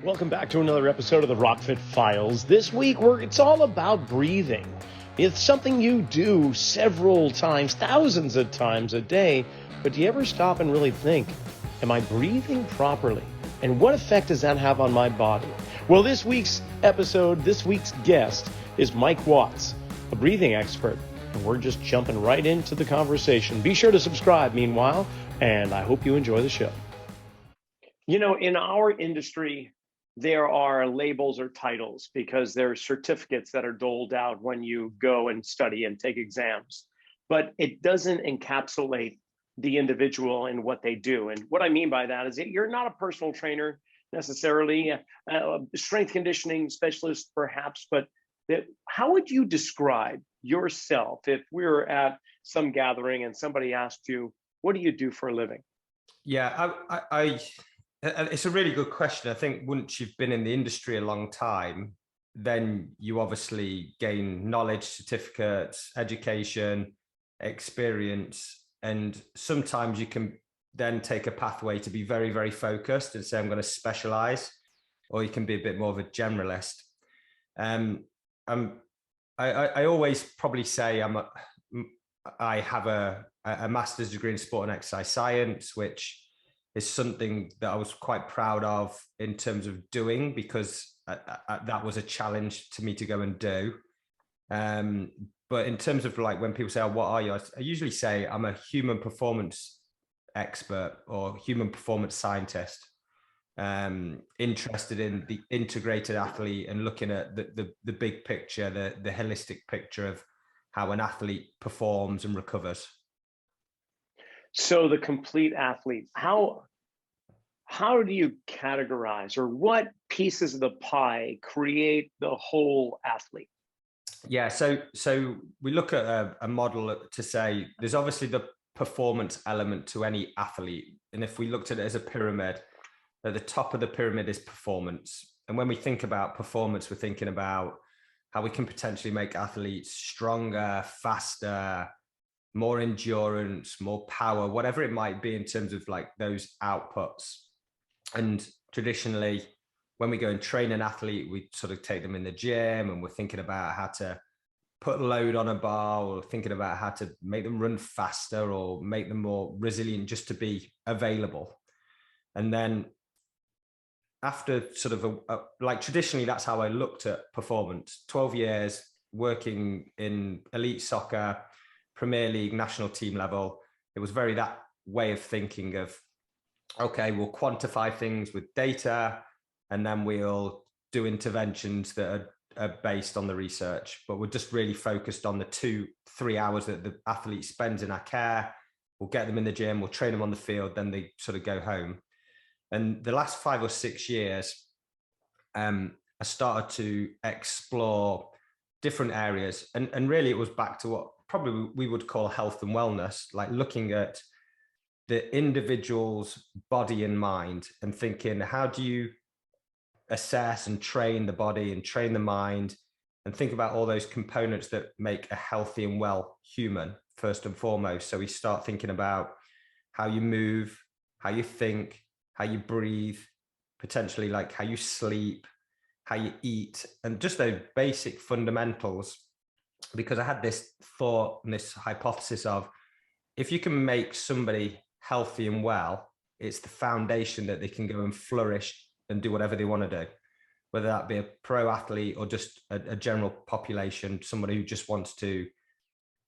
Welcome back to another episode of the Rockfit Files. This week, it's all about breathing. It's something you do several times, thousands of times a day, but do you ever stop and really think, am I breathing properly? And what effect does that have on my body? Well, this week's guest is Mike Watts, a breathing expert, and we're just jumping right into the conversation. Be sure to subscribe, meanwhile, and I hope you enjoy the show. You know, in our industry, there are labels or titles because there are certificates that are doled out when you go and study and take exams, but it doesn't encapsulate the individual and what they do. And what I mean by that is that you're not a personal trainer necessarily, a strength conditioning specialist perhaps, but how would you describe yourself if we were at some gathering and somebody asked you, what do you do for a living? Yeah, it's a really good question. I think once you've been in the industry a long time, then you obviously gain knowledge, certificates, education, experience, and sometimes you can then take a pathway to be very, very focused and say, I'm going to specialize, or you can be a bit more of a generalist. I always probably say I have a master's degree in sport and exercise science, which is something that I was quite proud of in terms of doing, because that was a challenge to me to go and do. But in terms of like when people say, oh, what are you? I usually say I'm a human performance expert or human performance scientist, interested in the integrated athlete and looking at the big picture, the holistic picture of how an athlete performs and recovers. So the complete athlete, how do you categorize, or what pieces of the pie create the whole athlete? Yeah, so we look at a model to say there's obviously the performance element to any athlete. And if we looked at it as a pyramid, at the top of the pyramid is performance. And when we think about performance, we're thinking about how we can potentially make athletes stronger, faster, more endurance, more power, whatever it might be in terms of like those outputs. And traditionally, when we go and train an athlete, we sort of take them in the gym and we're thinking about how to put load on a bar, or thinking about how to make them run faster or make them more resilient just to be available. And then after sort of like traditionally, that's how I looked at performance. 12 years working in elite soccer, Premier League, national team level. It was very that way of thinking of, okay, we'll quantify things with data, and then we'll do interventions that are based on the research. But we're just really focused on the 2-3 hours that the athlete spends in our care. We'll get them in the gym, we'll train them on the field, then they sort of go home. And the last 5 or 6 years, I started to explore different areas. And really it was back to what probably we would call health and wellness, like looking at the individual's body and mind and thinking, how do you assess and train the body and train the mind, and think about all those components that make a healthy and well human first and foremost. So we start thinking about how you move, how you think, how you breathe, potentially like how you sleep, how you eat, and just those basic fundamentals. Because I had this thought and this hypothesis of, if you can make somebody healthy and well, it's the foundation that they can go and flourish and do whatever they want to do, whether that be a pro athlete or just a general population, somebody who just wants to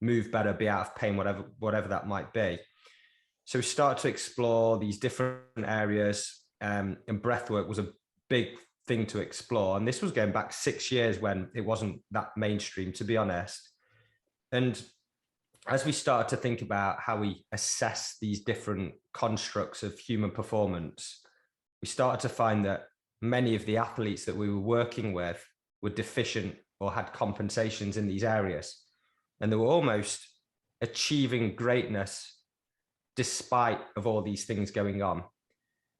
move better, be out of pain, whatever that might be. So we started to explore these different areas, and breathwork was a big thing to explore. And this was going back 6 years when it wasn't that mainstream, to be honest. And as we started to think about how we assess these different constructs of human performance, we started to find that many of the athletes that we were working with were deficient or had compensations in these areas. And they were almost achieving greatness despite of all these things going on.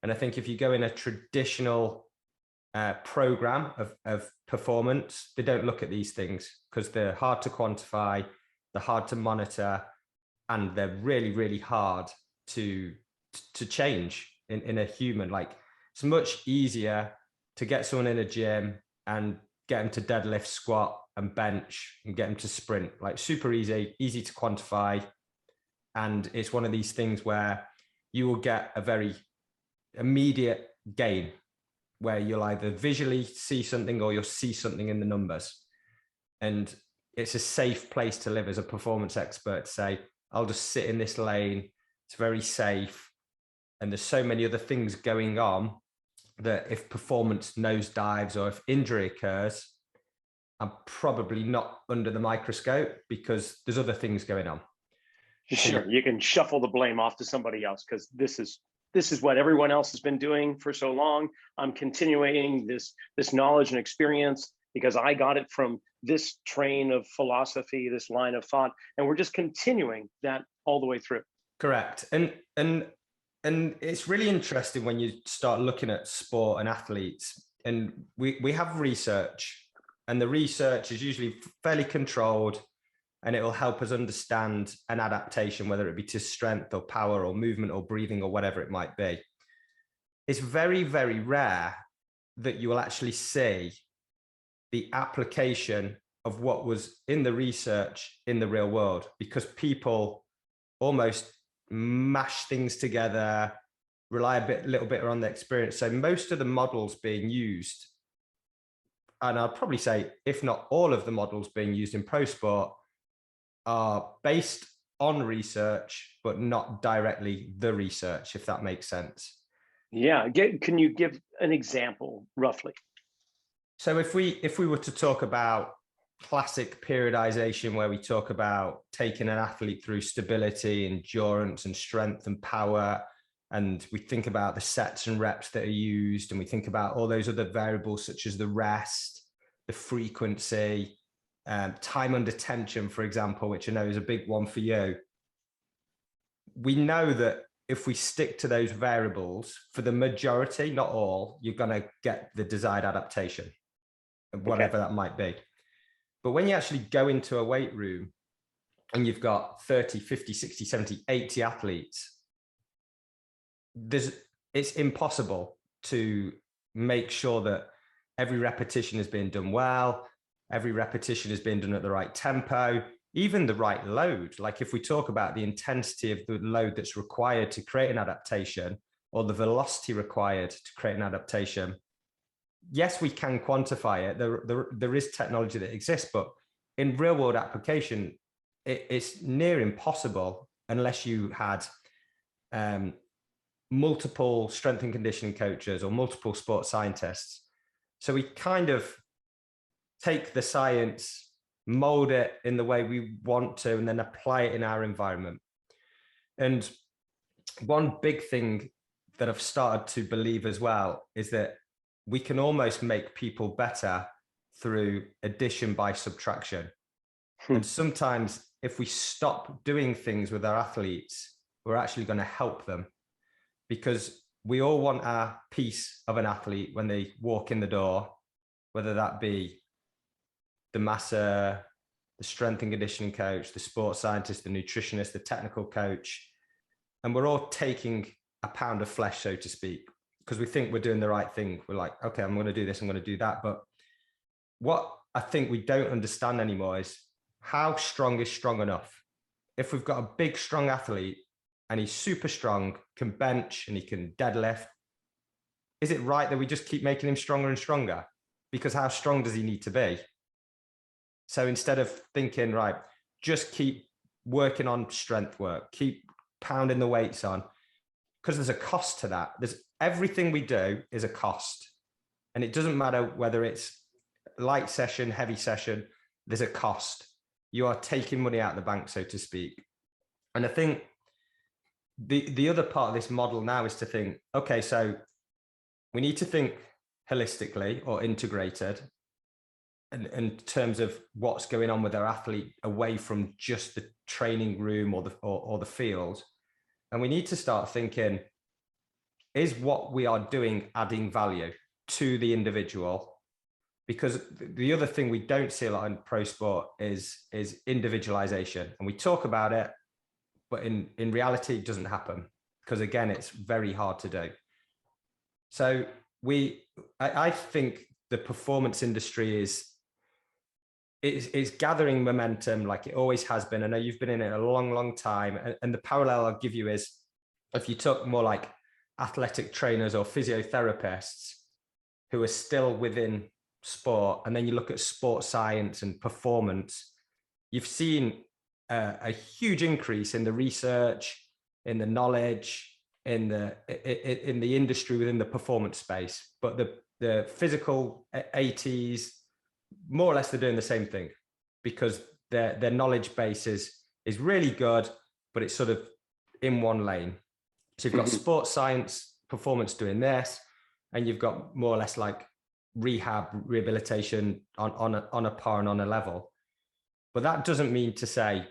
And I think if you go in a traditional program of performance, they don't look at these things because they're hard to quantify, they're hard to monitor, and they're really, really hard to change in a human. Like, it's much easier to get someone in a gym and get them to deadlift, squat, and bench and get them to sprint. Like super easy to quantify. And it's one of these things where you will get a very immediate gain where you'll either visually see something or you'll see something in the numbers. And it's a safe place to live as a performance expert to say, I'll just sit in this lane. It's very safe. And there's so many other things going on that if performance nosedives or if injury occurs, I'm probably not under the microscope because there's other things going on. Sure, you can shuffle the blame off to somebody else because this is what everyone else has been doing for so long. I'm continuing this knowledge and experience because I got it from this train of philosophy, this line of thought, and we're just continuing that all the way through. Correct. And it's really interesting when you start looking at sport and athletes, and we have research, and the research is usually fairly controlled, and it will help us understand an adaptation, whether it be to strength or power or movement or breathing or whatever it might be. It's very, very rare that you will actually see the application of what was in the research in the real world, because people almost mash things together, rely a little bit on the experience. So most of the models being used, and I'd probably say, if not all of the models being used in pro sport, are based on research, but not directly the research, if that makes sense. Yeah. Can you give an example roughly? So if we were to talk about classic periodization, where we talk about taking an athlete through stability, endurance, and strength and power, and we think about the sets and reps that are used, and we think about all those other variables such as the rest, the frequency, time under tension, for example, which I know is a big one for you. We know that if we stick to those variables, for the majority, not all, you're going to get the desired adaptation, whatever that might be. But when you actually go into a weight room and you've got 30, 50, 60, 70, 80 athletes, it's impossible to make sure that every repetition is being done well, every repetition is being done at the right tempo, even the right load. Like if we talk about the intensity of the load that's required to create an adaptation, or the velocity required to create an adaptation, yes, we can quantify it. There is technology that exists, but in real world application, it's near impossible unless you had multiple strength and conditioning coaches or multiple sports scientists. So we kind of take the science, mold it in the way we want to, and then apply it in our environment. And one big thing that I've started to believe as well is that we can almost make people better through addition by subtraction. And sometimes if we stop doing things with our athletes, we're actually going to help them, because we all want our piece of an athlete when they walk in the door, whether that be the masser, the strength and conditioning coach, the sports scientist, the nutritionist, the technical coach. And we're all taking a pound of flesh, so to speak, because we think we're doing the right thing. We're like, okay, I'm going to do this, I'm going to do that. But what I think we don't understand anymore is how strong is strong enough. If we've got a big, strong athlete and he's super strong, can bench and he can deadlift, is it right that we just keep making him stronger and stronger? Because how strong does he need to be? So instead of thinking, right, just keep working on strength work, keep pounding the weights on, because there's a cost to that. Everything we do is a cost. And it doesn't matter whether it's light session, heavy session, there's a cost. You are taking money out of the bank, so to speak. And I think the other part of this model now is to think, okay, so we need to think holistically or integrated in terms of what's going on with our athlete away from just the training room or the field. And we need to start thinking, is what we are doing adding value to the individual? Because the other thing we don't see a lot in pro sport is individualization. And we talk about it, but in reality, it doesn't happen, because again, it's very hard to do. So I think the performance industry is gathering momentum like it always has been. I know you've been in it a long time. And the parallel I'll give you is if you took more like athletic trainers or physiotherapists who are still within sport, and then you look at sports science and performance, you've seen a huge increase in the research, in the knowledge, in the industry within the performance space. But the physical ATs, more or less, they're doing the same thing because their knowledge base is really good, but it's sort of in one lane. So you've got sports science performance doing this, and you've got more or less like rehabilitation on a par and on a level. But that doesn't mean to say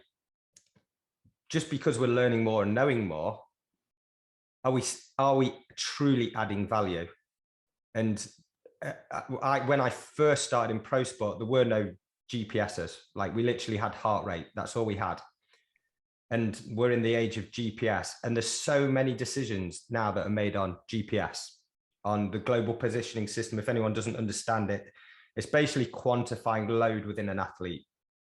just because we're learning more and knowing more, are we truly adding value? And when I first started in pro sport, there were no GPSs. Like we literally had heart rate. That's all we had. And we're in the age of GPS. And there's so many decisions now that are made on GPS, on the global positioning system. If anyone doesn't understand it, it's basically quantifying load within an athlete.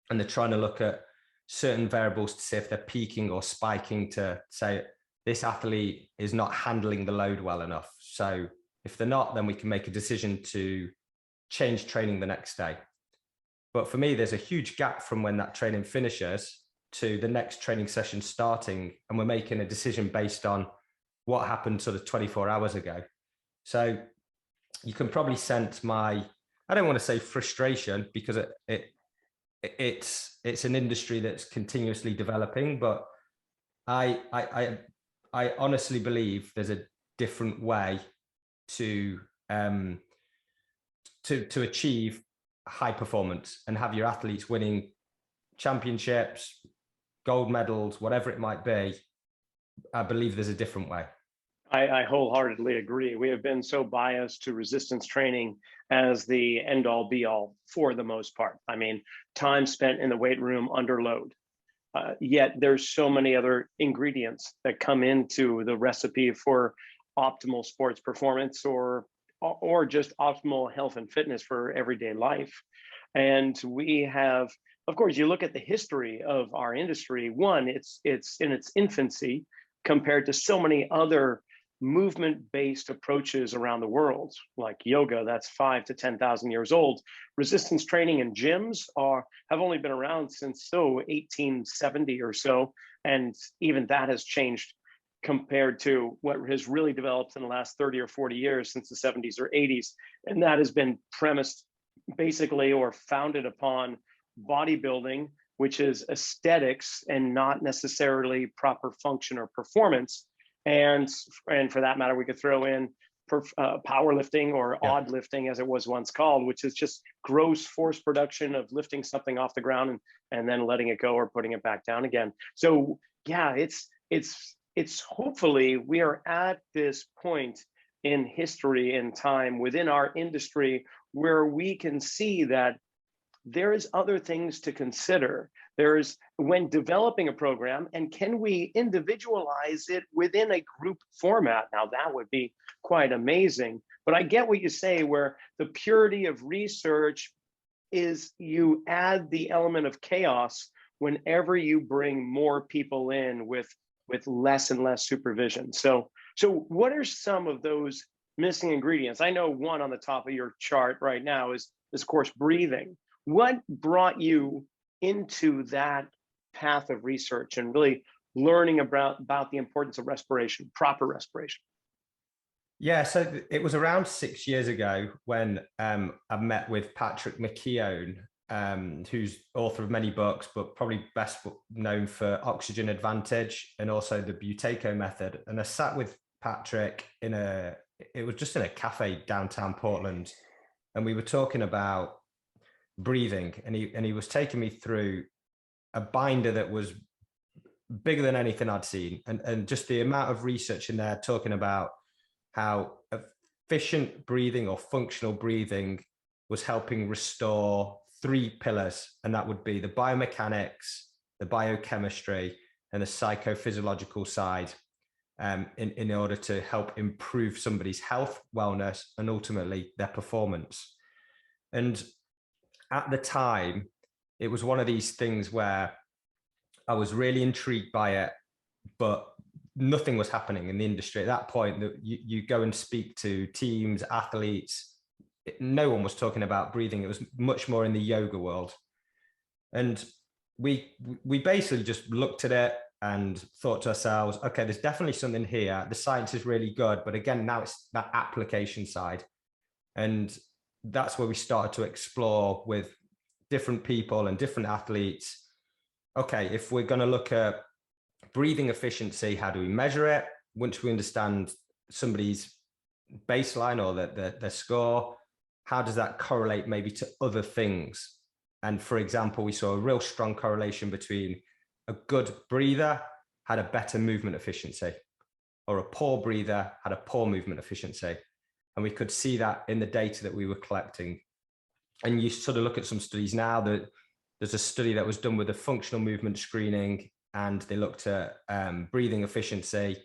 And they're trying to look at certain variables to see if they're peaking or spiking, to say this athlete is not handling the load well enough. So if they're not, then we can make a decision to change training the next day. But for me, there's a huge gap from when that training finishes to the next training session starting, and we're making a decision based on what happened sort of 24 hours ago. So you can probably sense my, I don't want to say frustration, because it's an industry that's continuously developing, but I honestly believe there's a different way to achieve high performance and have your athletes winning championships, gold medals, whatever it might be. I believe there's a different way. I wholeheartedly agree. We have been so biased to resistance training as the end all be all for the most part. I mean, time spent in the weight room under load. Yet there's so many other ingredients that come into the recipe for optimal sports performance or just optimal health and fitness for everyday life. And we have, of course, you look at the history of our industry. One, it's in its infancy compared to so many other movement-based approaches around the world, like yoga, that's 5,000 to 10,000 years old. Resistance training in gyms have only been around since 1870 or so, and even that has changed compared to what has really developed in the last 30 or 40 years since the 70s or 80s, and that has been premised basically or founded upon bodybuilding, which is aesthetics and not necessarily proper function or performance. And for that matter, we could throw in powerlifting or odd lifting, as it was once called, which is just gross force production of lifting something off the ground and then letting it go or putting it back down again. So yeah, it's hopefully we are at this point in history and time within our industry where we can see that there is other things to consider. There's when developing a program, and can we individualize it within a group format? Now that would be quite amazing. But I get what you say, where the purity of research is you add the element of chaos whenever you bring more people in with less and less supervision. So what are some of those missing ingredients? I know one on the top of your chart right now is of course breathing. What brought you into that path of research and really learning about the importance of respiration, proper respiration? Yeah, so it was around 6 years ago when I met with Patrick McKeown, who's author of many books, but probably best known for Oxygen Advantage and also the Buteyko method. And I sat with Patrick it was just in a cafe downtown Portland, and we were talking about breathing, and he was taking me through a binder that was bigger than anything I'd seen, and just the amount of research in there talking about how efficient breathing or functional breathing was helping restore 3 pillars, and that would be the biomechanics, the biochemistry, and the psychophysiological side. in order to help improve somebody's health, wellness, and ultimately their performance. And at the time, it was one of these things where I was really intrigued by it, but nothing was happening in the industry at that point. That you go and speak to teams, athletes, no one was talking about breathing. It was much more in the yoga world. And we basically just looked at it and thought to ourselves, okay, there's definitely something here. The science is really good, but again, now it's that application side. And that's where we started to explore with different people and different athletes. Okay, if we're going to look at breathing efficiency, how do we measure it? Once we understand somebody's baseline or their score, how does that correlate maybe to other things? And for example, we saw a real strong correlation between a good breather had a better movement efficiency, or a poor breather had a poor movement efficiency. And we could see that in the data that we were collecting. And you sort of look at some studies now. That there's a study that was done with a functional movement screening, and they looked at breathing efficiency.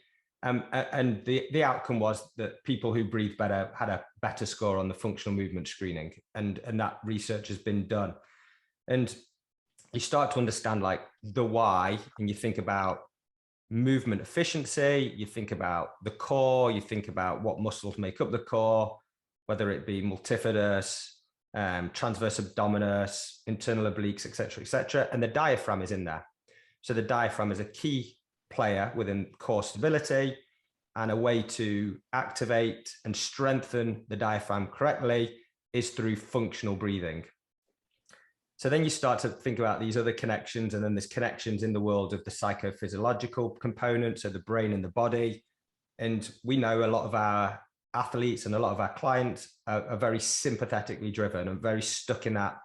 And the outcome was that people who breathe better had a better score on the functional movement screening. And that research has been done. And you start to understand like the why, and you think about movement efficiency, you think about the core, you think about what muscles make up the core, whether it be multifidus, transverse abdominis, internal obliques, et cetera, and the diaphragm is in there. So the diaphragm is a key player within core stability, and a way to activate and strengthen the diaphragm correctly is through functional breathing. So then you start to think about these other connections, and then there's connections in the world of the psychophysiological components of the brain and the body. And we know a lot of our athletes and a lot of our clients are very sympathetically driven and very stuck in that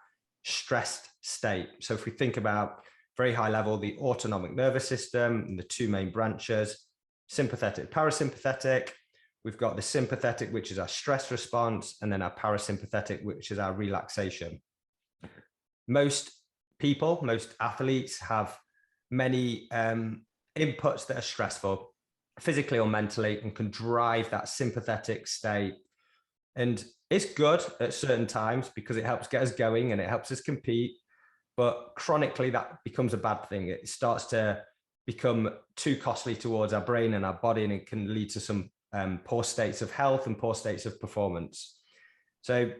stressed state. So if we think about very high level, the autonomic nervous system and the two main branches, sympathetic, parasympathetic, we've got the sympathetic, which is our stress response, and then our parasympathetic, which is our relaxation. Most people, most athletes have many inputs that are stressful, physically or mentally, and can drive that sympathetic state. And it's good at certain times because it helps get us going and it helps us compete. But chronically, that becomes a bad thing. It starts to become too costly towards our brain and our body, and it can lead to some poor states of health and poor states of performance. So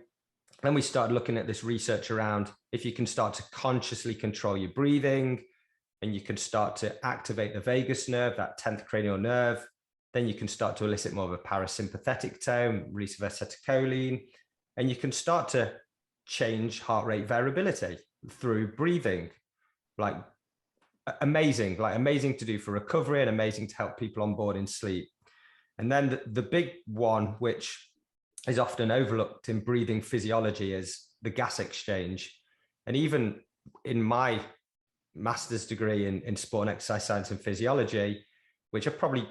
then we started looking at this research around if you can start to consciously control your breathing, and you can start to activate the vagus nerve, that 10th cranial nerve, then you can start to elicit more of a parasympathetic tone, release of acetylcholine, and you can start to change heart rate variability through breathing. Like amazing to do for recovery and amazing to help people on board in sleep. And then the big one, which is often overlooked in breathing physiology, is the gas exchange. And even in my master's degree in sport and exercise science and physiology, which are probably,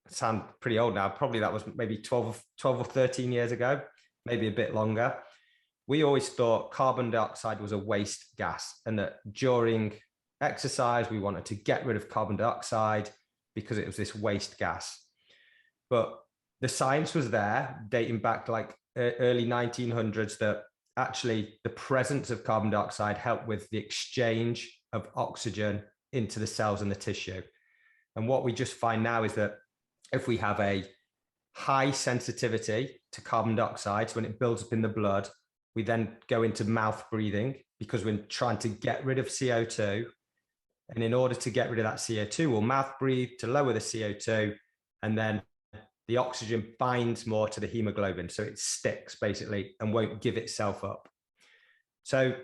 sound pretty old now, probably that was maybe 12 or 13 years ago, maybe a bit longer. We always thought carbon dioxide was a waste gas, and that during exercise, we wanted to get rid of carbon dioxide because it was this waste gas. But the science was there, dating back to like early 1900s, that actually the presence of carbon dioxide helped with the exchange of oxygen into the cells and the tissue. And what we just find now is that if we have a high sensitivity to carbon dioxide, so when it builds up in the blood, we then go into mouth breathing because we're trying to get rid of CO2. And in order to get rid of that CO2, we'll mouth breathe to lower the CO2, and then the oxygen binds more to the hemoglobin, so it sticks basically and won't give itself up. So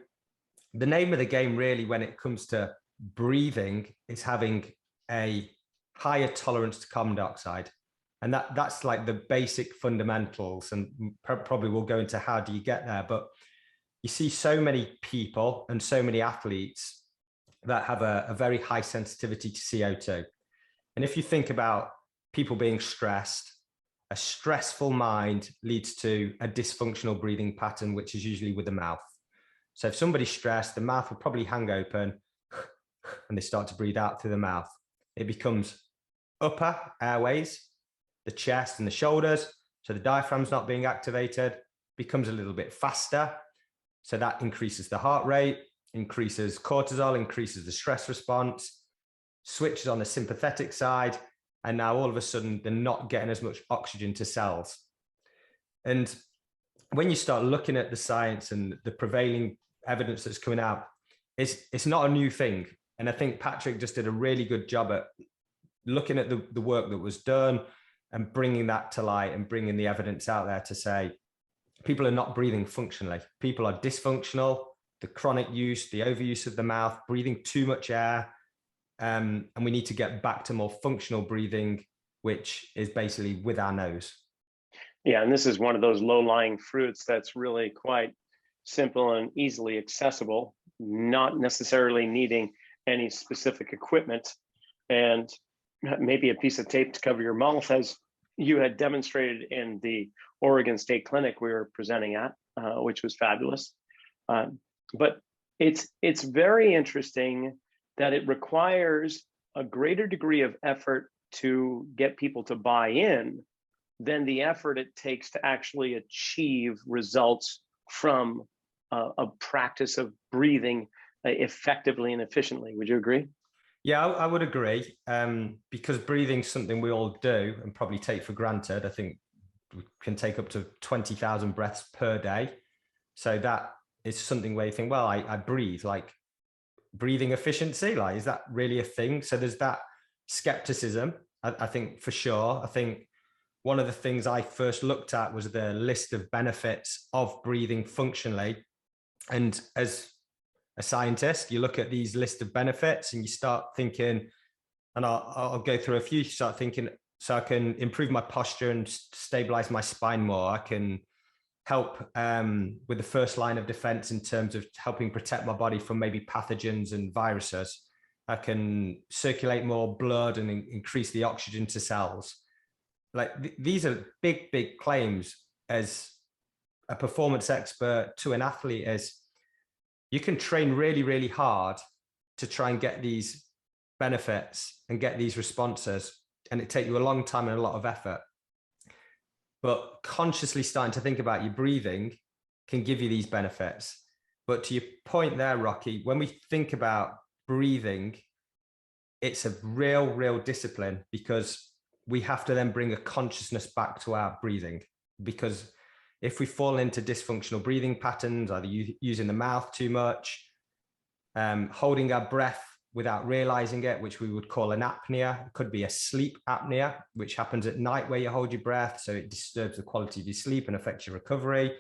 the name of the game really when it comes to breathing is having a higher tolerance to carbon dioxide. And that's like the basic fundamentals, and probably we'll go into how do you get there. But you see so many people and so many athletes that have a very high sensitivity to CO2. And if you think about people being stressed, a stressful mind leads to a dysfunctional breathing pattern, which is usually with the mouth. So if somebody's stressed, the mouth will probably hang open and they start to breathe out through the mouth. It becomes upper airways, the chest and the shoulders. So the diaphragm's not being activated, becomes a little bit faster. So that increases the heart rate, increases cortisol, increases the stress response, switches on the sympathetic side. And now all of a sudden, they're not getting as much oxygen to cells. And when you start looking at the science and the prevailing evidence that's coming out, it's not a new thing. And I think Patrick just did a really good job at looking at the work that was done and bringing that to light and bringing the evidence out there to say, people are not breathing functionally. People are dysfunctional, the chronic use, the overuse of the mouth, breathing too much air. And we need to get back to more functional breathing, which is basically with our nose. Yeah, and this is one of those low-lying fruits that's really quite simple and easily accessible, not necessarily needing any specific equipment, and maybe a piece of tape to cover your mouth, as you had demonstrated in the Oregon State Clinic we were presenting at, which was fabulous. But it's very interesting that it requires a greater degree of effort to get people to buy in than the effort it takes to actually achieve results from a practice of breathing effectively and efficiently. Would you agree? Yeah, I would agree, because breathing is something we all do and probably take for granted. I think we can take up to 20,000 breaths per day. So that is something where you think, well, I breathe, like breathing efficiency, like, is that really a thing? So there's that skepticism, I think, for sure. I think one of the things I first looked at was the list of benefits of breathing functionally. And as a scientist, you look at these list of benefits and you start thinking, and I'll go through a few, you start thinking, so I can improve my posture and stabilize my spine more. I can help with the first line of defense in terms of helping protect my body from maybe pathogens and viruses. I can circulate more blood and increase the oxygen to cells. Like these are big, big claims as a performance expert to an athlete. Is you can train really, really hard to try and get these benefits and get these responses. And it takes you a long time and a lot of effort. But consciously starting to think about your breathing can give you these benefits. But to your point there, Rocky, when we think about breathing, it's a real discipline, because we have to then bring a consciousness back to our breathing. Because if we fall into dysfunctional breathing patterns, either using the mouth too much, holding our breath without realizing it, which we would call an apnea. It could be a sleep apnea, which happens at night where you hold your breath, so it disturbs the quality of your sleep and affects your recovery.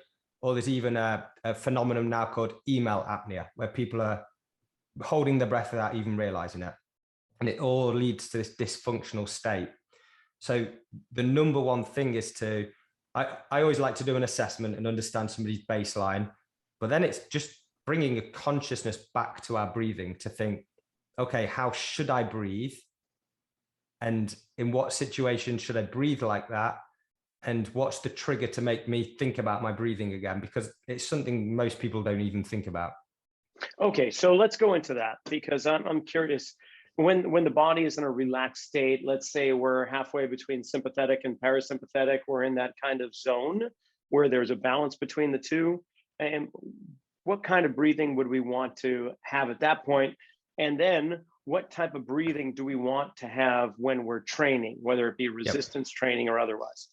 Or there's even a phenomenon now called email apnea, where people are holding their breath without even realizing it. And it all leads to this dysfunctional state. So the number one thing is I always like to do an assessment and understand somebody's baseline, but then it's just bringing a consciousness back to our breathing to think, okay, how should I breathe? And in what situation should I breathe like that? And what's the trigger to make me think about my breathing again? Because it's something most people don't even think about. Okay, so let's go into that, because I'm curious. When the body is in a relaxed state, let's say we're halfway between sympathetic and parasympathetic, we're in that kind of zone where there's a balance between the two. And what kind of breathing would we want to have at that point? And then what type of breathing do we want to have when we're training, whether it be resistance training or otherwise?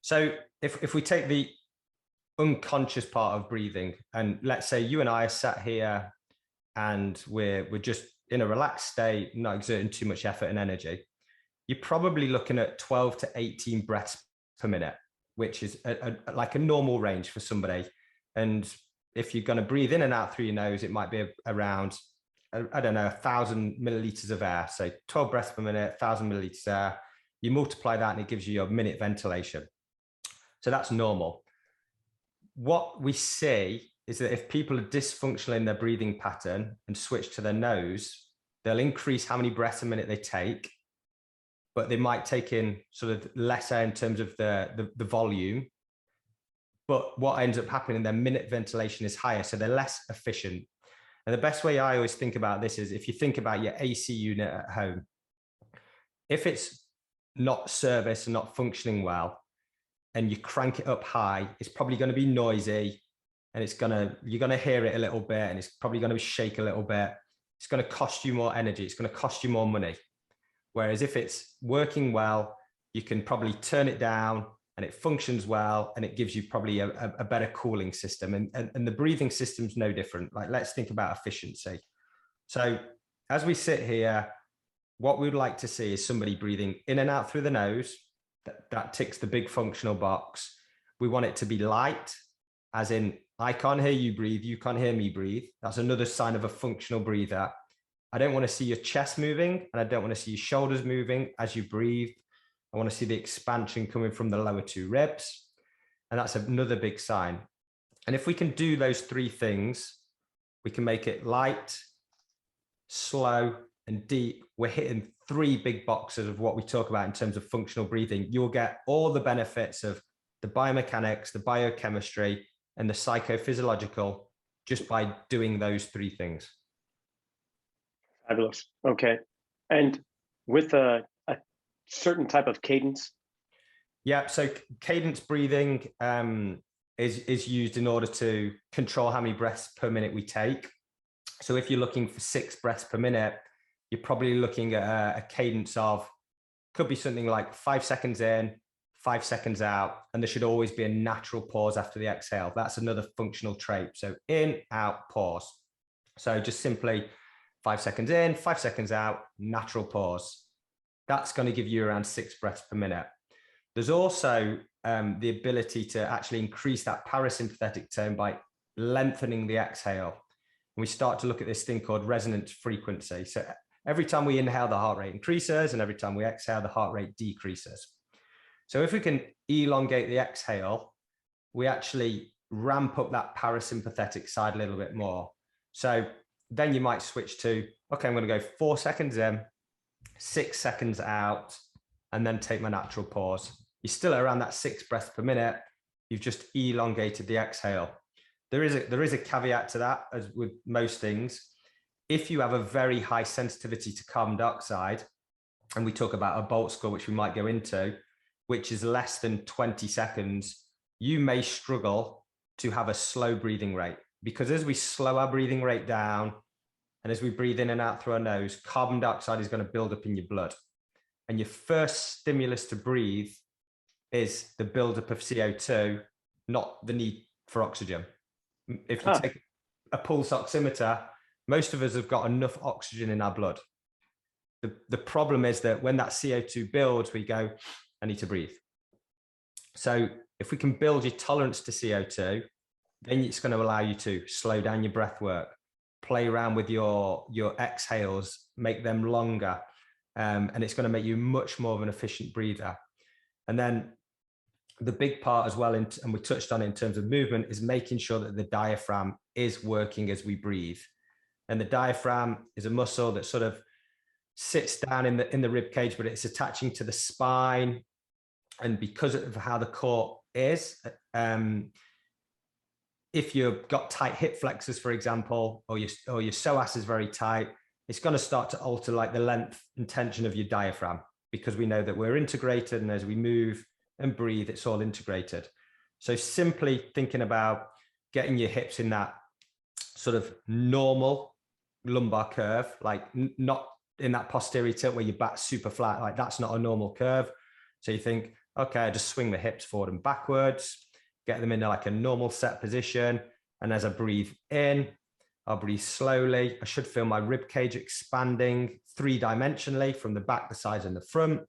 So if we take the unconscious part of breathing, and let's say you and I are sat here and we're just in a relaxed state, not exerting too much effort and energy, you're probably looking at 12 to 18 breaths per minute, which is like a normal range for somebody. And if you're going to breathe in and out through your nose, it might be around, I don't know, 1,000 milliliters of air. So 12 breaths per minute, 1,000 milliliters of air. You multiply that and it gives you your minute ventilation. So that's normal. What we see is that if people are dysfunctional in their breathing pattern and switch to their nose, they'll increase how many breaths a minute they take, but they might take in sort of less air in terms of the volume. But what ends up happening, their minute ventilation is higher, so they're less efficient. And the best way I always think about this is if you think about your AC unit at home, if it's not serviced and not functioning well, and you crank it up high, it's probably going to be noisy, and you're going to hear it a little bit, and it's probably going to shake a little bit. It's going to cost you more energy. It's going to cost you more money. Whereas if it's working well, you can probably turn it down and it functions well, and it gives you probably a better cooling system. And the breathing system's no different. Like, let's think about efficiency. So as we sit here, what we'd like to see is somebody breathing in and out through the nose. That ticks the big functional box. We want it to be light, as in, I can't hear you breathe, you can't hear me breathe. That's another sign of a functional breather. I don't want to see your chest moving, and I don't want to see your shoulders moving as you breathe. I want to see the expansion coming from the lower two ribs. And that's another big sign. And if we can do those three things, we can make it light, slow, and deep. We're hitting three big boxes of what we talk about in terms of functional breathing. You'll get all the benefits of the biomechanics, the biochemistry, and the psychophysiological just by doing those three things. Fabulous. Okay. And with a certain type of cadence? Yeah, so cadence breathing is used in order to control how many breaths per minute we take. So if you're looking for 6 breaths per minute, you're probably looking at a cadence of, could be something like 5 seconds in, 5 seconds out, and there should always be a natural pause after the exhale. That's another functional trait. So in, out, pause. So just simply 5 seconds in, 5 seconds out, natural pause. That's going to give you around 6 breaths per minute. There's also the ability to actually increase that parasympathetic tone by lengthening the exhale. And we start to look at this thing called resonance frequency. So every time we inhale, the heart rate increases, and every time we exhale, the heart rate decreases. So if we can elongate the exhale, we actually ramp up that parasympathetic side a little bit more. So then you might switch to, okay, I'm going to go 4 seconds in, 6 seconds out, and then take my natural pause. You're still around that 6 breaths per minute. You've just elongated the exhale. There is a caveat to that, as with most things. If you have a very high sensitivity to carbon dioxide, and we talk about a Bolt score, which we might go into, which is less than 20 seconds, you may struggle to have a slow breathing rate, because as we slow our breathing rate down, and as we breathe in and out through our nose, carbon dioxide is going to build up in your blood. And your first stimulus to breathe is the buildup of CO2, not the need for oxygen. If you take a pulse oximeter, most of us have got enough oxygen in our blood. The problem is that when that CO2 builds, we go, I need to breathe. So if we can build your tolerance to CO2, then it's going to allow you to slow down your breath work, play around with your exhales, make them longer, and it's going to make you much more of an efficient breather. And then the big part as well, and we touched on it in terms of movement, is making sure that the diaphragm is working as we breathe. And the diaphragm is a muscle that sort of sits down in the rib cage, but it's attaching to the spine. And because of how the core is, if you've got tight hip flexors, for example, or your psoas is very tight, it's going to start to alter like the length and tension of your diaphragm, because we know that we're integrated, and as we move and breathe, it's all integrated. So simply thinking about getting your hips in that sort of normal lumbar curve, like not in that posterior tilt where your back's super flat, like that's not a normal curve. So you think, okay, I just swing the hips forward and backwards, get them into like a normal set position. And as I breathe in, I'll breathe slowly. I should feel my rib cage expanding 3-dimensionally from the back, the sides, and the front.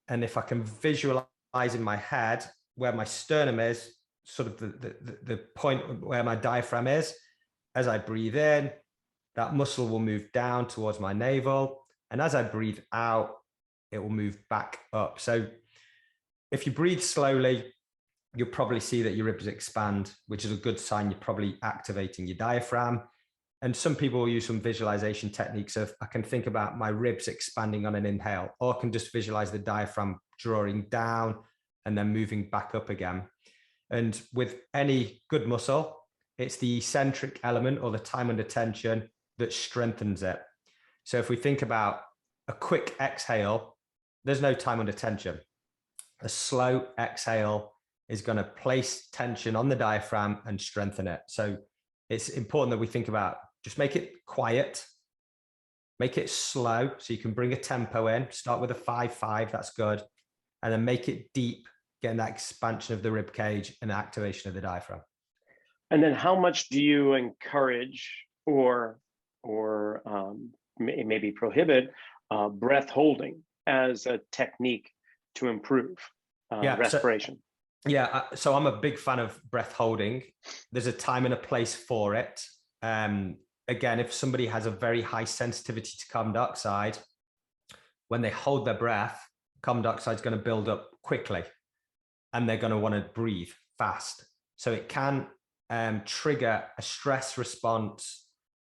And if I can visualize in my head where my sternum is, sort of the point where my diaphragm is, as I breathe in, that muscle will move down towards my navel. And as I breathe out, it will move back up. So if you breathe slowly, you'll probably see that your ribs expand, which is a good sign you're probably activating your diaphragm. And some people will use some visualization techniques of, I can think about my ribs expanding on an inhale, or I can just visualize the diaphragm drawing down and then moving back up again. And with any good muscle, it's the eccentric element, or the time under tension, that strengthens it. So if we think about a quick exhale, there's no time under tension. A slow exhale is going to place tension on the diaphragm and strengthen it. So it's important that we think about, just make it quiet, make it slow, so you can bring a tempo in, start with a 5-5, that's good. And then make it deep, getting that expansion of the rib cage and activation of the diaphragm. And then how much do you encourage or maybe prohibit breath holding as a technique to improve respiration? So I'm a big fan of breath holding. There's a time and a place for it. Again, if somebody has a very high sensitivity to carbon dioxide, when they hold their breath, carbon dioxide is going to build up quickly and they're going to want to breathe fast. So it can trigger a stress response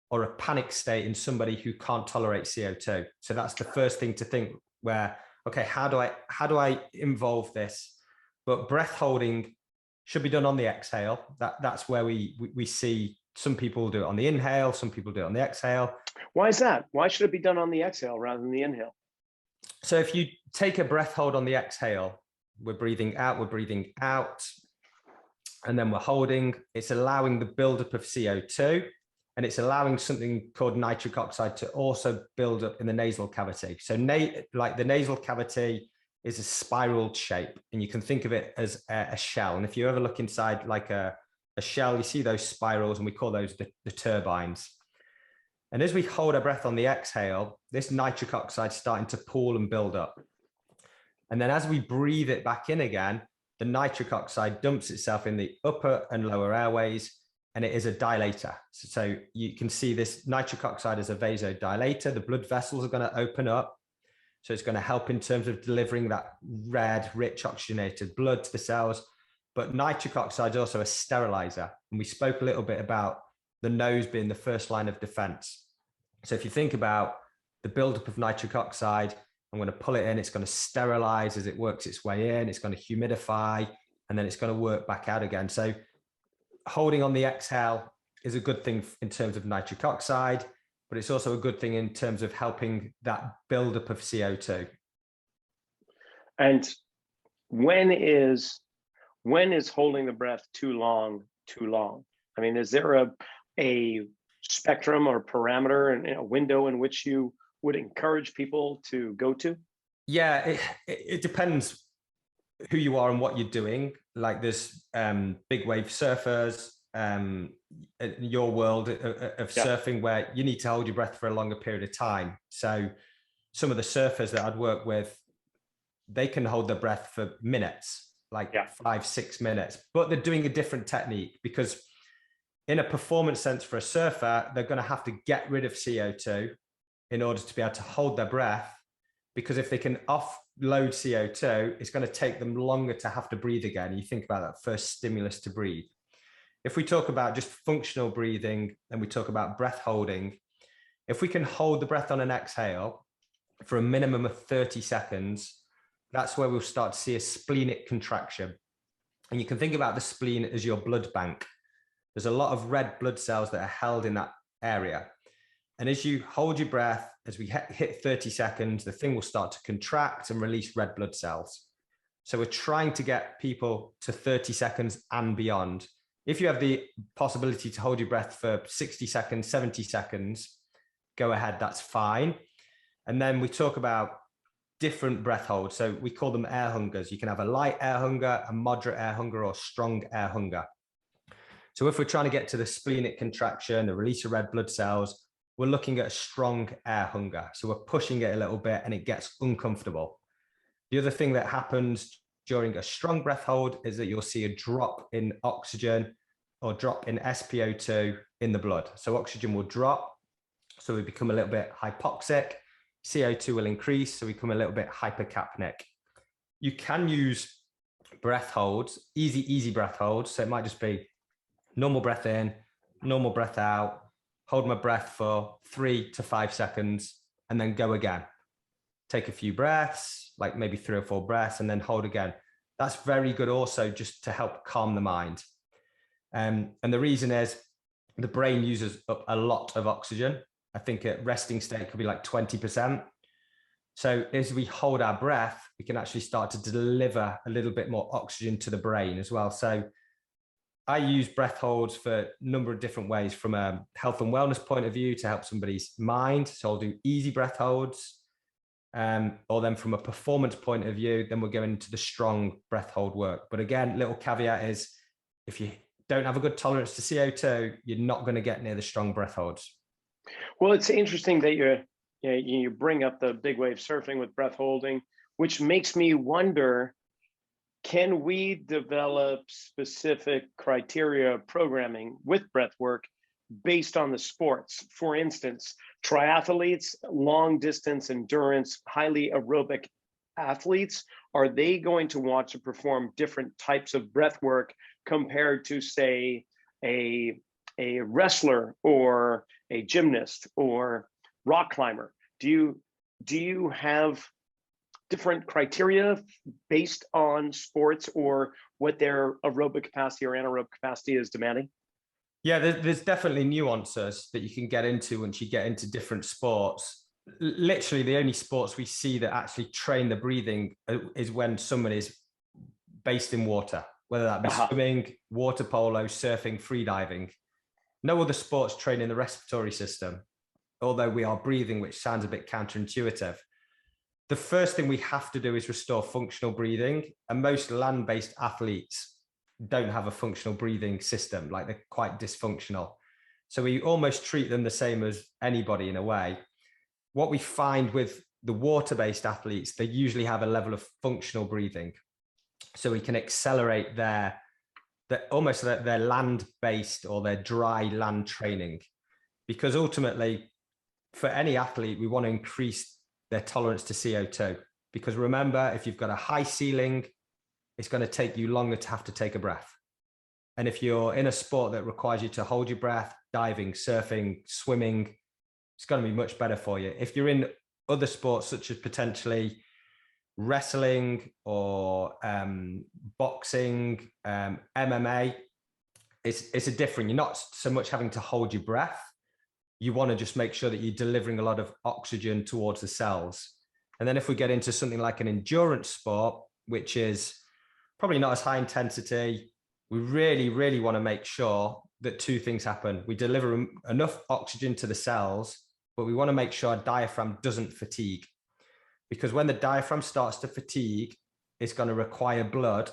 or a panic state in somebody who can't tolerate CO2. So that's the first thing to think, where, okay, how do I involve this? But breath holding should be done on the exhale. That's where we see some people do it on the inhale, some people do it on the exhale. Why is that? Why should it be done on the exhale rather than the inhale? So if you take a breath hold on the exhale, we're breathing out, and then we're holding. It's allowing the buildup of CO2, and it's allowing something called nitric oxide to also build up in the nasal cavity. So like the nasal cavity is a spiraled shape, and you can think of it as a shell. And if you ever look inside like a shell, you see those spirals, and we call those the turbines. And as we hold our breath on the exhale, this nitric oxide is starting to pool and build up. And then as we breathe it back in again, the nitric oxide dumps itself in the upper and lower airways, and it is a dilator. So you can see this nitric oxide as a vasodilator. The blood vessels are going to open up. So it's going to help in terms of delivering that red, rich oxygenated blood to the cells. But nitric oxide is also a sterilizer. And we spoke a little bit about the nose being the first line of defense. So if you think about the buildup of nitric oxide, I'm going to pull it in, it's going to sterilize as it works its way in, it's going to humidify, and then it's going to work back out again. So holding on the exhale is a good thing in terms of nitric oxide, but it's also a good thing in terms of helping that buildup of CO2. And when is holding the breath too long? I mean, is there a spectrum or parameter and a window in which you would encourage people to go to? Yeah, it depends who you are and what you're doing. Like there's big wave surfers, in your world of surfing, where you need to hold your breath for a longer period of time. So some of the surfers that I'd work with, they can hold their breath for minutes, like 5-6 minutes, but they're doing a different technique, because in a performance sense for a surfer, they're going to have to get rid of CO2 in order to be able to hold their breath, because if they can offload CO2, it's going to take them longer to have to breathe again. You think about that first stimulus to breathe. If we talk about just functional breathing and we talk about breath holding, if we can hold the breath on an exhale for a minimum of 30 seconds, that's where we'll start to see a splenic contraction. And you can think about the spleen as your blood bank. There's a lot of red blood cells that are held in that area. And as you hold your breath, as we hit 30 seconds, the thing will start to contract and release red blood cells. So we're trying to get people to 30 seconds and beyond. If you have the possibility to hold your breath for 60 seconds, 70 seconds, go ahead, that's fine. And then we talk about different breath holds. So we call them air hungers. You can have a light air hunger, a moderate air hunger, or strong air hunger. So if we're trying to get to the splenic contraction, the release of red blood cells, we're looking at a strong air hunger. So we're pushing it a little bit and it gets uncomfortable. The other thing that happens during a strong breath hold is that you'll see a drop in oxygen or drop in SpO2 in the blood. So oxygen will drop, so we become a little bit hypoxic. CO2 will increase, so we become a little bit hypercapnic. You can use breath holds, easy breath holds. So it might just be normal breath in, normal breath out, hold my breath for 3 to 5 seconds, and then go again. Take a few breaths, like maybe 3 or 4 breaths, and then hold again. That's very good also just to help calm the mind. And the reason is the brain uses up a lot of oxygen. I think at resting state could be like 20%. So as we hold our breath, we can actually start to deliver a little bit more oxygen to the brain as well. So I use breath holds for a number of different ways, from a health and wellness point of view to help somebody's mind. So I'll do easy breath holds. Or then from a performance point of view, then we're going into the strong breath hold work. But again, little caveat is, if you don't have a good tolerance to CO2, you're not going to get near the strong breath holds. Well, it's interesting that you bring up the big wave surfing with breath holding, which makes me wonder, can we develop specific criteria programming with breath work based on the sports? For instance, triathletes, long distance endurance, highly aerobic athletes, are they going to want to perform different types of breath work compared to, say, a wrestler or a gymnast or rock climber? Do you have different criteria based on sports or what their aerobic capacity or anaerobic capacity is demanding? Yeah, there's definitely nuances that you can get into once you get into different sports. Literally, the only sports we see that actually train the breathing is when someone is based in water, whether that be swimming, water polo, surfing, freediving. No other sports train in the respiratory system, although we are breathing, which sounds a bit counterintuitive. The first thing we have to do is restore functional breathing, and most land-based athletes don't have a functional breathing system, like they're quite dysfunctional. So we almost treat them the same as anybody in a way. What we find with the water-based athletes, they usually have a level of functional breathing. So we can accelerate their land-based or their dry land training, because ultimately for any athlete, we want to increase their tolerance to CO2. Because remember, if you've got a high ceiling, it's going to take you longer to have to take a breath. And if you're in a sport that requires you to hold your breath, diving, surfing, swimming, it's going to be much better for you. If you're in other sports, such as potentially wrestling or boxing, MMA, it's a different, you're not so much having to hold your breath. You want to just make sure that you're delivering a lot of oxygen towards the cells. And then if we get into something like an endurance sport, which is probably not as high intensity, we really, really want to make sure that two things happen. We deliver enough oxygen to the cells, but we want to make sure our diaphragm doesn't fatigue. Because when the diaphragm starts to fatigue, it's going to require blood,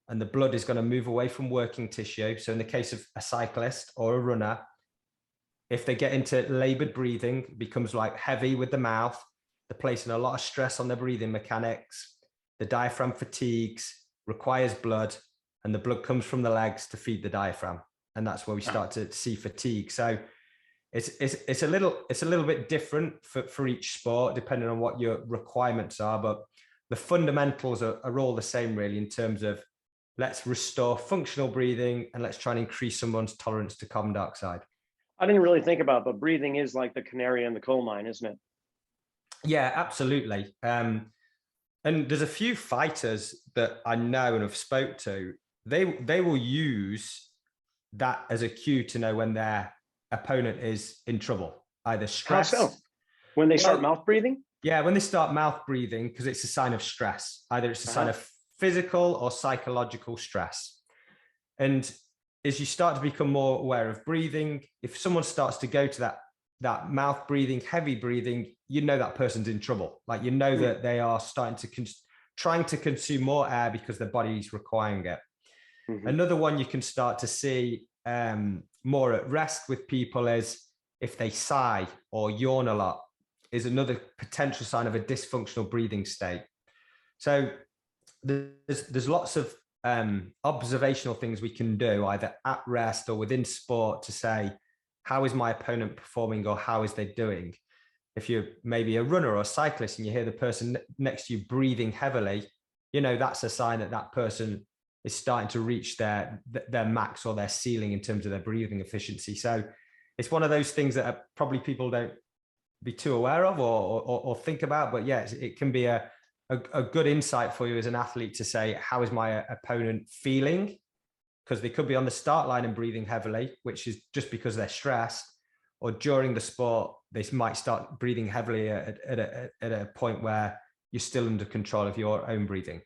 and the blood is going to move away from working tissue. So in the case of a cyclist or a runner, if they get into labored breathing, it becomes like heavy with the mouth. They're placing a lot of stress on their breathing mechanics. The diaphragm fatigues, requires blood, and the blood comes from the legs to feed the diaphragm. And that's where we start to see fatigue. So it's a little bit different for each sport, depending on what your requirements are. But the fundamentals are all the same, really, in terms of let's restore functional breathing and let's try and increase someone's tolerance to carbon dioxide. I didn't really think about it, but breathing is like the canary in the coal mine, isn't it? Yeah, absolutely. And there's a few fighters that I know and have spoke to. They will use that as a cue to know when their opponent is in trouble, either stress. How so? When they start mouth breathing? Yeah, when they start mouth breathing, because it's a sign of stress. Either it's a sign of physical or psychological stress. And as you start to become more aware of breathing, if someone starts to go to that mouth breathing, heavy breathing, you know that person's in trouble. Like, you know that they are starting to trying to consume more air because their body's requiring it. Mm-hmm. Another one you can start to see more at rest with people is if they sigh or yawn a lot, is another potential sign of a dysfunctional breathing state. So there's lots of observational things we can do either at rest or within sport to say, how is my opponent performing, or how is they doing? If you're maybe a runner or a cyclist and you hear the person next to you breathing heavily, you know that's a sign that that person is starting to reach their max or their ceiling in terms of their breathing efficiency. So it's one of those things that probably people don't be too aware of or think about. But yeah, it can be a good insight for you as an athlete to say, how is my opponent feeling? Because they could be on the start line and breathing heavily, which is just because they're stressed, or during the sport, they might start breathing heavily at a point where you're still under control of your own breathing.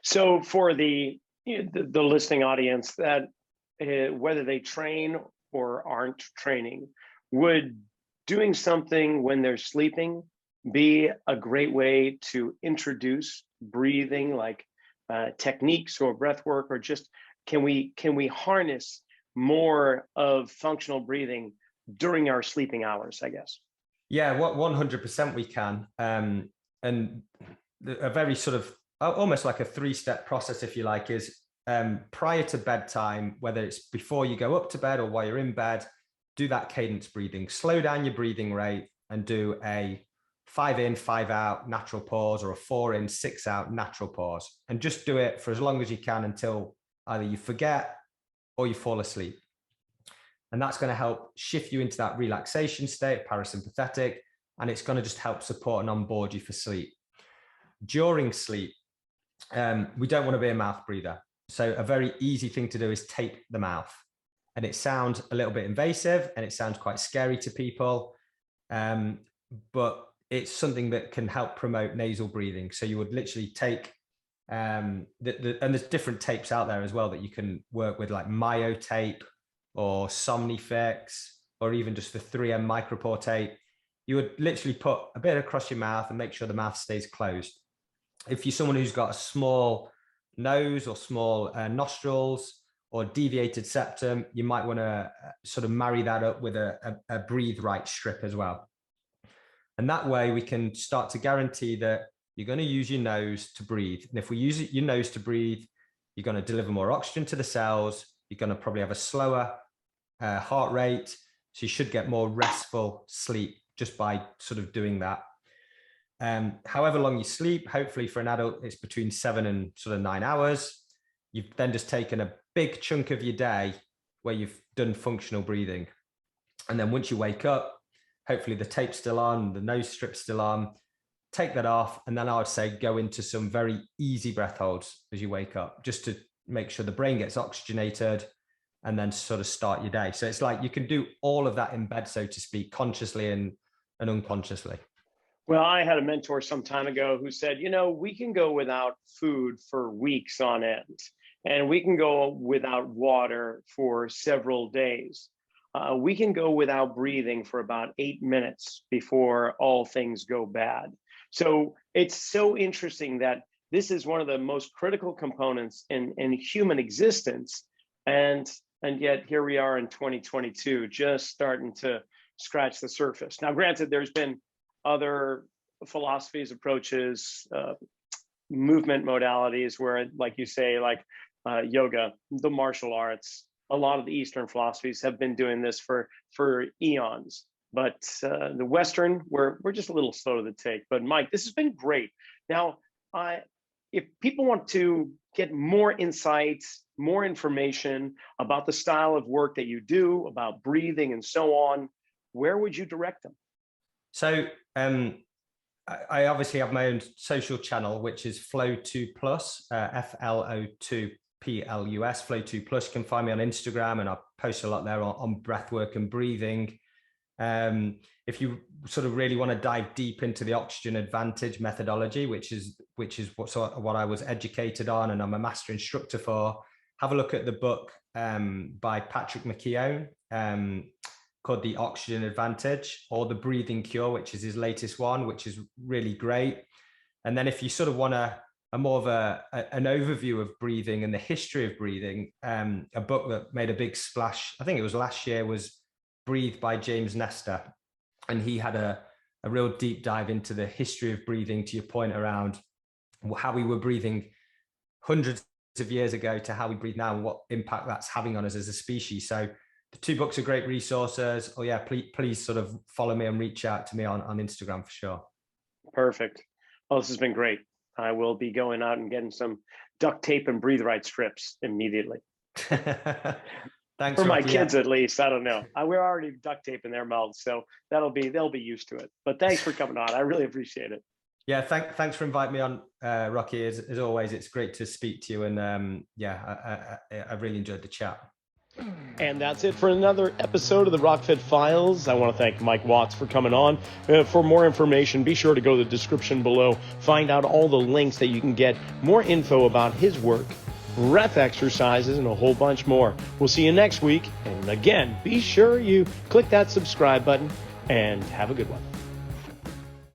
So for the listening audience, that whether they train or aren't training, would doing something when they're sleeping be a great way to introduce breathing, like techniques or breath work, or just can we harness more of functional breathing during our sleeping hours, I guess? Yeah, 100% we can. And a very sort of almost like a 3-step process, if you like, is prior to bedtime, whether it's before you go up to bed or while you're in bed, do that cadence breathing. Slow down your breathing rate and do a 5 in, 5 out natural pause, or a 4 in, 6 out natural pause. And just do it for as long as you can until either you forget or you fall asleep. And that's going to help shift you into that relaxation state, parasympathetic, and it's going to just help support and onboard you for sleep. During sleep, we don't want to be a mouth breather. So a very easy thing to do is tape the mouth. And it sounds a little bit invasive and it sounds quite scary to people, but it's something that can help promote nasal breathing. So you would literally take, and there's different tapes out there as well that you can work with, like Myo tape or Somnifix, or even just the 3M micropore tape. You would literally put a bit across your mouth and make sure the mouth stays closed. If you're someone who's got a small nose or small nostrils or deviated septum, you might want to sort of marry that up with a breathe right strip as well. And that way we can start to guarantee that you're going to use your nose to breathe. And if we use your nose to breathe, you're going to deliver more oxygen to the cells. You're going to probably have a slower heart rate. So you should get more restful sleep just by sort of doing that. However long you sleep, hopefully for an adult, it's between 7 and sort of 9 hours. You've then just taken a big chunk of your day where you've done functional breathing. And then once you wake up, hopefully the tape's still on, the nose strip's still on, take that off. And then I would say go into some very easy breath holds as you wake up, just to make sure the brain gets oxygenated and then sort of start your day. So it's like you can do all of that in bed, so to speak, consciously and unconsciously. Well, I had a mentor some time ago who said, we can go without food for weeks on end, and we can go without water for several days. We can go without breathing for about 8 minutes before all things go bad. So it's so interesting that this is one of the most critical components in human existence. And yet here we are in 2022, just starting to scratch the surface. Now, granted, there's been other philosophies, approaches, movement modalities where, like you say, like yoga, the martial arts, a lot of the Eastern philosophies have been doing this for eons. But the Western, we're just a little slow to the take. But Mike, this has been great. Now, if people want to get more insights, more information about the style of work that you do, about breathing and so on, where would you direct them? So I obviously have my own social channel, which is Flow2 Plus, FLO2 PLUS, Flow2 Plus. You can find me on Instagram, and I post a lot there on breath work and breathing. If you sort of really want to dive deep into the oxygen advantage methodology, which is what I was educated on and I'm a master instructor for, have a look at the book by Patrick McKeown called The Oxygen Advantage, or The Breathing Cure, which is his latest one, which is really great. And then if you sort of want a more of an overview of breathing and the history of breathing, a book that made a big splash, I think it was last year, was Breathe by James Nestor. And he had a real deep dive into the history of breathing, to your point around how we were breathing hundreds of years ago to how we breathe now and what impact that's having on us as a species. So the 2 books are great resources. Oh yeah, please sort of follow me and reach out to me on Instagram for sure. Perfect. Well, this has been great. I will be going out and getting some duct tape and breathe right strips immediately. Thanks for Rocky, my kids, at least. I don't know. We're already duct taping their mouths, so they'll be used to it. But thanks for coming on. I really appreciate it. Yeah, thanks for inviting me on, Rocky. As always, it's great to speak to you, and I really enjoyed the chat. And that's it for another episode of the Rockfit Files. I want to thank Mike Watts for coming on. For more information, be sure to go to the description below. Find out all the links that you can get more info about his work, breath exercises, and a whole bunch more. We'll see you next week. And again, be sure you click that subscribe button and have a good one.